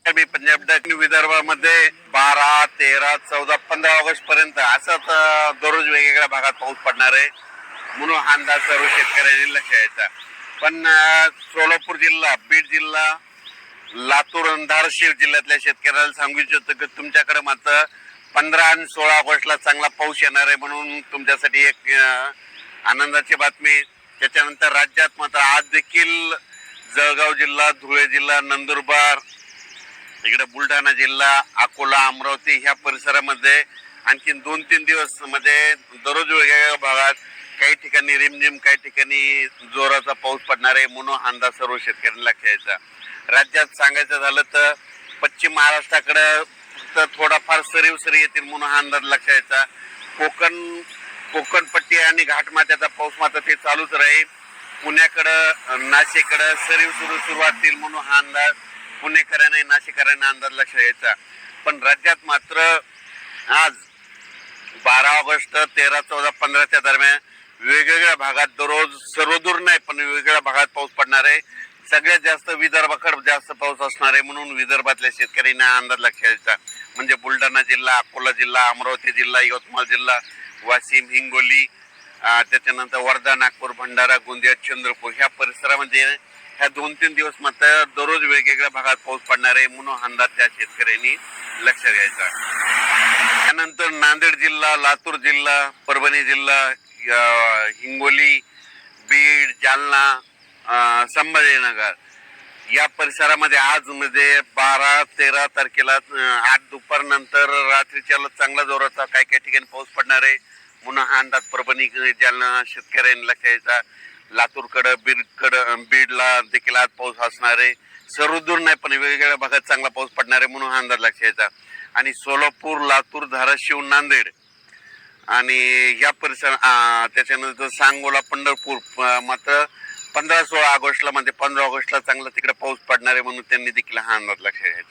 मी पंजाब विदर्भामध्ये 12, 13, 14, 15 ऑगस्ट पर्यंत असंच दररोज वेगवेगळ्या भागात पाऊस पडणार आहे म्हणून हा अंदाज सर्व शेतकऱ्यांनी लक्ष द्यायचा. पण सोलापूर जिल्हा, बीड जिल्हा, लातूर आणि धाराशिव जिल्ह्यातल्या शेतकऱ्यांना सांगू इच्छितो की तुमच्याकडे मात्र 15 आणि 16 ऑगस्टला चांगला पाऊस येणार आहे म्हणून तुमच्यासाठी एक आनंदाची बातमी. त्याच्यानंतर राज्यात मात्र आज देखील जळगाव जिल्हा, धुळे जिल्हा, नंदुरबार, इकडे बुलढाणा जिल्हा, अकोला, अमरावती ह्या परिसरामध्ये आणखी 2-3 दिवस मध्ये दररोज वेगवेगळ्या भागात काही ठिकाणी रिमझिम, काही ठिकाणी जोराचा पाऊस पडणार आहे म्हणून अंदाज सर्व शेतकऱ्यांना लक्ष द्यायचा. राज्यात सांगायचं झालं तर पश्चिम महाराष्ट्राकडे फक्त थोडाफार सरीव सरी येतील म्हणून हा अंदाज लक्ष द्यायचा. कोकणपट्टी आणि घाटमाथ्याचा पाऊस मात्र ते चालूच राहील. पुण्याकडं, नाशिककडं सरीव सुरुवात होईल म्हणून हा अंदाज पुणेकरांनी, नाशिककरांनी अंदाज लक्ष द्यायचा. पण राज्यात मात्र आज 12 ऑगस्ट, 13, 14, 15च्या दरम्यान वेगवेगळ्या भागात दररोज, सर्वदूर नाही पण वेगवेगळ्या भागात पाऊस पडणार आहे. सगळ्यात जास्त विदर्भाकडे जास्त पाऊस असणार आहे म्हणून विदर्भातल्या शेतकऱ्यांना अंदाज लक्ष द्यायचा. म्हणजे बुलढाणा जिल्हा, अकोला जिल्हा, अमरावती जिल्हा, यवतमाळ जिल्हा, वाशिम, हिंगोली, त्याच्यानंतर वर्धा, नागपूर, भंडारा, गोंदिया, चंद्रपूर ह्या परिसरामध्ये ह्या 2-3 दिवस मात्र दररोज वेगवेगळ्या भागात पाऊस पडणार आहे म्हणून अंदाज त्या शेतकऱ्यांनी लक्ष द्यायचा. त्यानंतर नांदेड जिल्हा, लातूर जिल्हा, परभणी जिल्हा, हिंगोली, बीड, जालना, संभाजीनगर या परिसरामध्ये आज म्हणजे 12-13 तारखेला 8 दुपारनंतर रात्रीच्या चांगला जोराचा काही काही ठिकाणी पाऊस पडणार आहे म्हणून हा अंदाज परभणी, जालना शेतकऱ्यांनी लक्ष द्यायचा. लातूरकडं, बीडला देखील आज पाऊस असणार आहे. सर्वदूर नाही पण वेगवेगळ्या भागात चांगला पाऊस पडणार आहे म्हणून हा अंदाज लक्ष द्यायचा. आणि सोलापूर, लातूर, धाराशिव, नांदेड आणि या परिसर, त्याच्यानंतर सांगोला, पंढरपूर मात्र 15-16 ऑगस्टला म्हणजे 15 ऑगस्टला चांगला तिकडे पाऊस पडणार आहे म्हणून त्यांनी देखील हा अंदाज लक्ष द्यायचा.